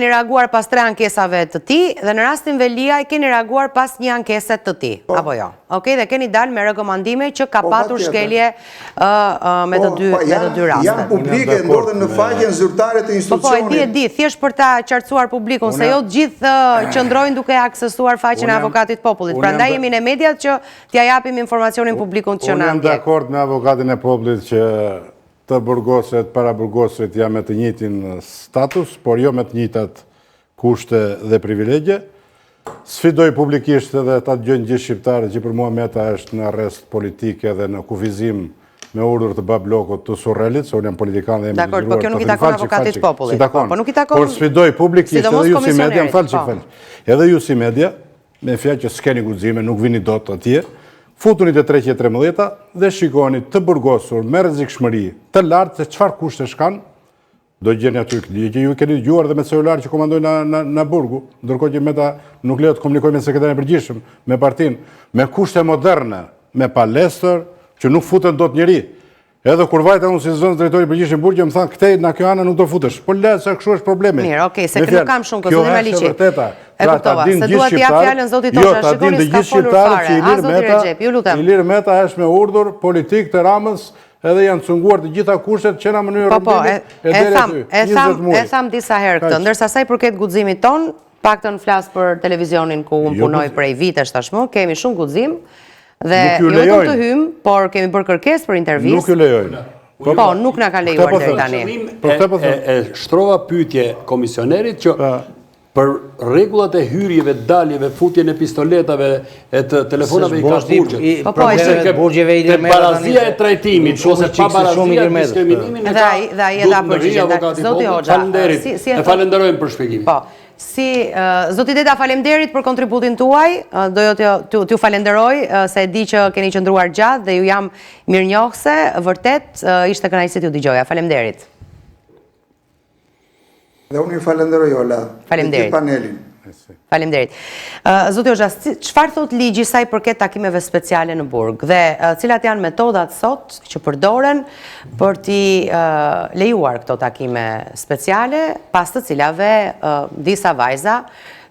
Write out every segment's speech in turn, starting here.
Keni reaguar pas 3 ankesave të tij dhe në rastin Velia keni reaguar pas 1 ankese të tij, apo jo? Okej, dhe keni dalë me rekomandime që ka patur shkelje me të dy rastet. Janë publike, ndodhen në faqen zyrtare të institucionit. Po, e di, thjesht për ta qartësuar publikun, se jo të gjithë qëndrojnë duke aksesuar faqen e Avokatit Popullit. Prandaj jemi në mediat që t'ja japim informacionin publikun që na ndjek. Unë jam dakord me Avokatin e Popullit që të burgoset, para burgoset jam me të njëjtin status, por jo me të njëjtat kushte dhe privilegje. Sfidoj publikisht edhe ta dëgjojnë gjithë shqiptarët që për mua Meta është në arrest politik edhe në kufizim me urdhër të bablokut të Surrelit, se unë jam politikan dhe jam Dakor, po kjo nuk i takon Avokatit Popullit. Po nuk i takon. Por sfidoj publikisht edhe ju si media, më falë. Edhe ju si media, me fjalë që s'keni guxime, nuk vini dot atje. Futuni të 313 dhe shikoni të burgosur me rrezikshmëri të lartë se çfarë kushtesh kanë, do gjeni aty që ju keni dëgjuar dhe me celular që komandojnë në burgu, ndërkohë që Meta nuk lejo të komunikojë me sekretarin e përgjithshëm, me partinë, me kushte moderne, me palestër, që nuk futen dot njeri. Edhe kur vajta unë si zënës drejtori përgjithshëm në burg, më thanë këtej në kjo anë nuk do futesh. Po le se kështu është problemi. Mirë, okej, se nuk kam shumë kohë, zonë Maliqi. E kuptova, se dua t'jap fjalën zotit Tosha, shikoni s'ka folur fare. A zoti Recep, ju lutem. Ilir Meta është me urdhër politik të Ramës, edhe janë cunguar të gjitha kushtet që na mënyrë rëndimit e tham disa herë këtë, ndërsa sa i përket guximit ton, paktën flas për televizionin ku unë punoj prej vitesh tashmë, kemi shumë guxim dhe jo vetëm të hym, por kemi bërë kërkesë për intervistë. Nuk ju lejojnë. Po, nuk na ka lejuar deri tani. E shtrova pyetje komisionerit që për rregullat e hyrjeve, daljeve, futjen e pistoletave, e të telefonave i ka burgjit. Te barazia e trajtimit, ose pa barazia e diskriminimin, dhe ai e dha përgjigjen. Zoti Hoxha, e falenderojmë për shpjegimin. Po. Zoti Deta, faleminderit për kontributin tuaj, dojo t'ju falenderoj se e di që keni qëndruar gjatë dhe ju jam mirënjohëse, vërtet ishte kënaqësi t'ju dëgjoja. Faleminderit. Dhe unë ju falenderoj, Ola. Faleminderit. Panelin. Faleminderit. Zoti Hoxha, çfarë thot ligji sa i përket takimeve speciale në burg dhe cilat janë metodat sot që përdoren për t'i lejuar këto takime speciale, pas të cilave disa vajza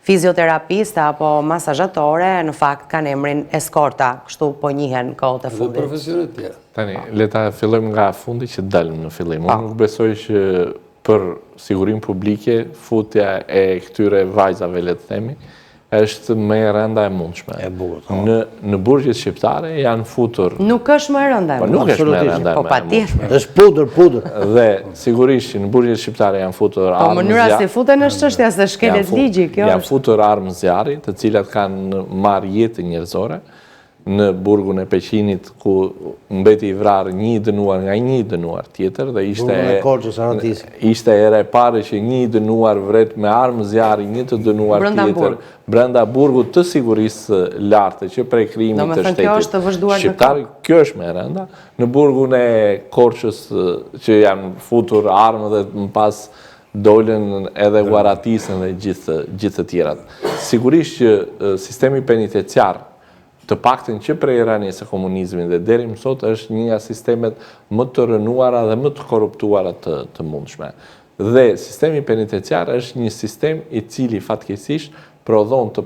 fizioterapiste apo masazhatore në fakt kanë emrin eskorta, kështu po njihen kohët e fundit. Dhe profesionet tjera. Tani, le ta fillojmë nga fundi që dalëm në fillim. Unë nuk besoj që për sigurim publike, futja e këtyre vajzave, le të themi, është më e rënda e mundshme. Në burgjet shqiptare janë futur... Nuk është më e rënda e mundshme. Nuk është më e rënda e mundshme. është pudër. Dhe sigurisht që në burgjet shqiptare janë futur armë zjarri. Po mënyra si futen është çështja se shkelet ligji, kjo është. Janë futur armë zjarri, të cilat kanë marrë jetë njerëzore. Në burgun e Peqinit, ku mbeti i vrarë një dënuar nga një dënuar tjetër, dhe ishte ere pare që një dënuar vret me armë zjarri një të dënuar tjetër brenda burgut të sigurisë lartë, që prej krimit të shtetit shqiptar, kjo është me rënda. Në burgun e Korçës, që janë futur armë dhe më pas dolen edhe guaratisën dhe gjithë të tjerat. Sigurisht që sistemi penitenciar, të paktën që prej rënies së komunizmit dhe deri më sot është një nga sistemet më të rënuara dhe më të korruptuara të mundshme. Dhe sistemi penitenciar është një sistem i cili fatkeqësisht prodhon të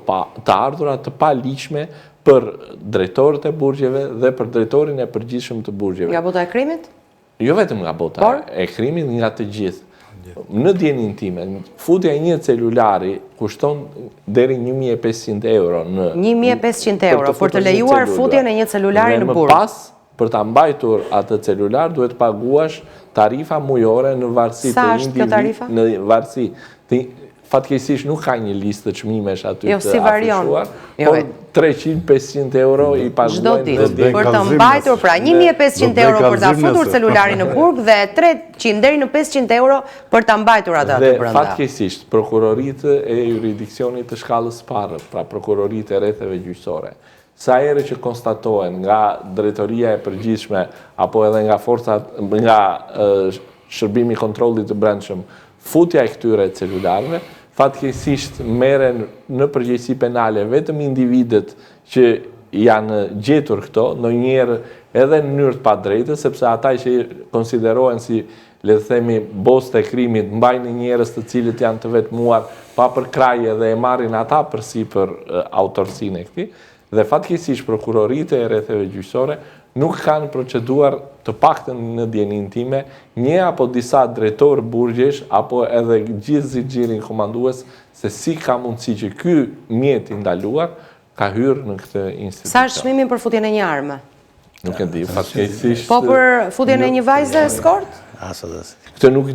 ardhura të paligjshme për drejtorët e burgjeve dhe për drejtorin e përgjithshëm të burgjeve. Nga bota e krimit? Jo vetëm nga bota e krimit, nga të gjithë. Në djenin time, futja një celulari kushton deri 1.500 euro. 1.500 euro për të lejuar futjen e një celulari në burg. Më pas, për të mbajtur atë celular, duhet paguash tarifa mujore në varësi. Sa është kjo tarifa? Në varësi. Fatkeqësisht nuk ka një listë të çmimesh aty të afishuar, por 300-500 euro i paguajnë çdo ditë për të mbajtur, pra 1.500 euro për ta futur celularin në burg dhe 300 deri në 500 euro për ta mbajtur atë aty brenda. Dhe fatkeqësisht prokuroritë e jurisdiksionit të shkallës parë, pra prokuroritë e rrethave gjyqësore, sa herë që konstatohen nga drejtoria e përgjithshme apo edhe nga forcat, nga shërbimi kontrollit të brendshëm, futja e këtyre celularëve, fatkeqësisht merren në përgjegjësi penale vetëm individët që janë gjetur këto, ndonjëherë edhe në mënyrë të padrejtë, sepse ata që konsiderohen si le të themi, bost e krimit, mbajnë njerëz të cilët janë të vetmuar pa përkraje dhe e marrin ata përsipër autorsinë e këtij, dhe fatkeqësisht prokuroritë e rrethave gjyqësore nuk kanë proceduar të paktën në djenin time një apo disa drejtor burgjesh apo edhe gjithë zigjirin komandues se si ka mundësi që ky mjet i ndaluar ka hyrë në këtë institucion. Sa është çmimi për futjen e një arme? Nuk e di, fatkeqësisht. Po për futjen e një vajze eskort? Këtë nuk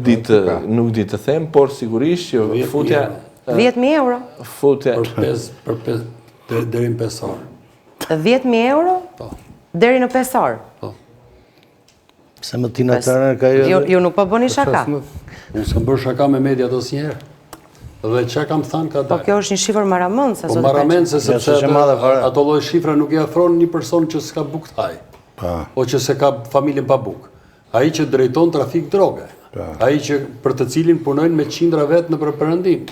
di të them, por sigurisht që futja 10.000 euro? Futja deri në 5 orë. 10.000 euro? Po. Deri në 5 orë? Po. Se më Tina Turner ka Ju nuk po bëni shaka? Unë s'kam bërë shaka me mediat asnjëherë. Dhe që kam thënë ka dalë. Po kjo është një shifër maramëndse. Po maramëndse sepse ato lloj shifra nuk i afron një person që s'ka bukë taj. O që se ka familjen pa bukë. Ai që drejton trafik droge. Ai që për të cilin punojnë me qindra vetë në Perëndim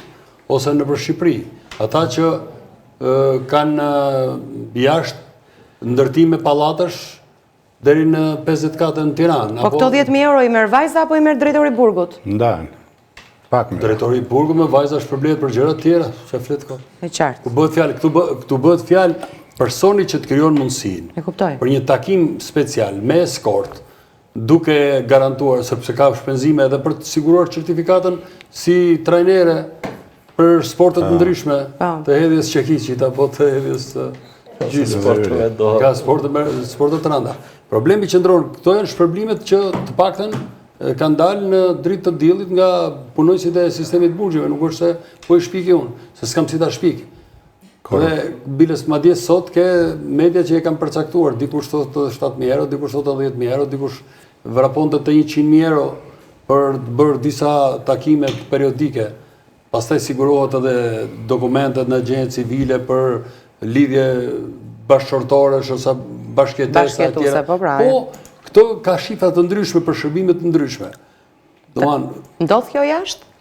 ose në për Shqipëri. Ata që kanë jashtë ndërtime pallatash deri në 54 në Tiranë. Po këto 10.000 euro i merr vajza apo i merr drejtori i burgut? Ndahen. Pak më. Drejtori i burgut me vajza shpërblet për gjëra të tjera, që flet kot. E qartë. Ku bëhet fjalë, këtu bëhet fjalë personi që të krijon mundësinë. E kuptoj. Për një takim special me eskort, duke garantuar sepse ka shpenzime edhe për të siguruar certifikatën si trajnere për sportet të ndryshme, të hedhjes çekiçit apo të hedhjes sporteve do. Ka sporte të rënda. Problemi qëndron, këto janë shpërblimet që të paktën kanë dalë në dritë të diellit nga punojësit e sistemit burgjeve, nuk është se po i shpiki unë, se s'kam si ta shpiki. Dhe biles madje sot ke media që e kanë përcaktuar, dikush thotë 7.000 euro, dikush thotë 10.000 euro, dikush vraponte të 100.000 euro për të bërë disa takime periodike. Pastaj sigurohet edhe dokumentet në agjencë civile për lidhje bashkëshortore ose bashkëjetesa tjera. Po, këto ka shifra të ndryshme për shërbime të ndryshme. Ndodh kjo jashtë?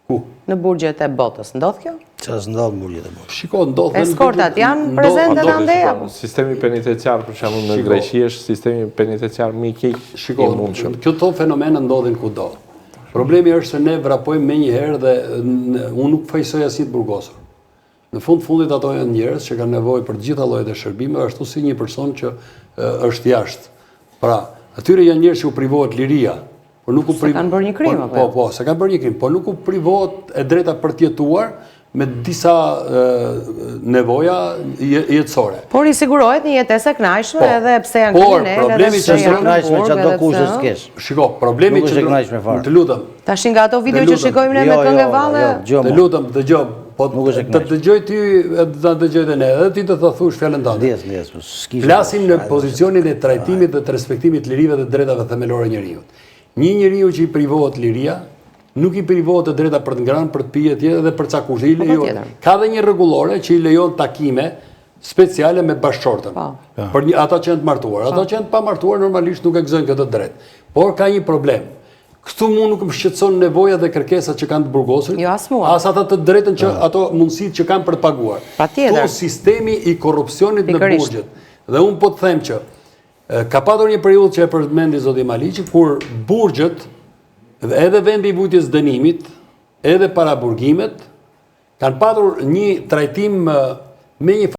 Ku? Në burgjet e botës, ndodh kjo? Çfarë ndodh në burgjet e botës? Shiko, ndodh. Eskortat janë prezente në ande apo? Sistemi penitenciar për shembull në Greqi është sistemi penitenciar më i keq. Shiko, këto fenomene ndodhin kudo. Problemi është se ne vrapojmë menjëherë dhe unë nuk fajsoj asnjë të burgosur. Në fundit ato janë njerëz që kanë nevojë për të gjitha llojet e shërbimeve, ashtu si një person që është jashtë. Pra, atyre janë njerëz që u privohet liria, por nuk u privohet. Se kanë bërë një krim apo? Po, se kanë bërë një krim, por nuk u privohet e drejta për të jetuar me disa nevoja jetësore. Por i sigurohet një jetesë e kënaqshme edhe pse janë kriminalë. Por problemi që është kënaqshme çdo kushte s'kesh. Shiko, problemi që të lutem. Tash nga ato video që shikojmë ne me këngë valle. Të lutem, dëgjoj. Po të dëgjoj ty, të dëgjoj dhe ne, edhe ti të thush fjalën tënde. Flasim në pozicionin e trajtimit dhe të respektimit të lirive dhe drejtave themelore njeriut. Një njeriu që i privohet liria, nuk i privohet të drejta për të ngrënë, për të pije dhe për ca kushte. Ka dhe një rregullore që i lejon takime speciale me bashkëshortën. Për ata që janë të martuar. Ata që janë të pamartuar normalisht nuk e gëzojnë këtë drejt. Por ka një problem. Këtu mu nuk më shqetëson nevoja dhe kërkesat që kanë të burgosurit. Jo, as mua. As ata të drejtën që ato mundësit që kanë për të paguar. Patjetër. Këtu sistemi i korrupsionit në burgjet. Dhe unë po të them që ka patur një periudhë që e përmendi zoti Maliqi, kur burgjet dhe edhe vendi i vujtjes dënimit, edhe para burgimet, kanë patur një trajtim me një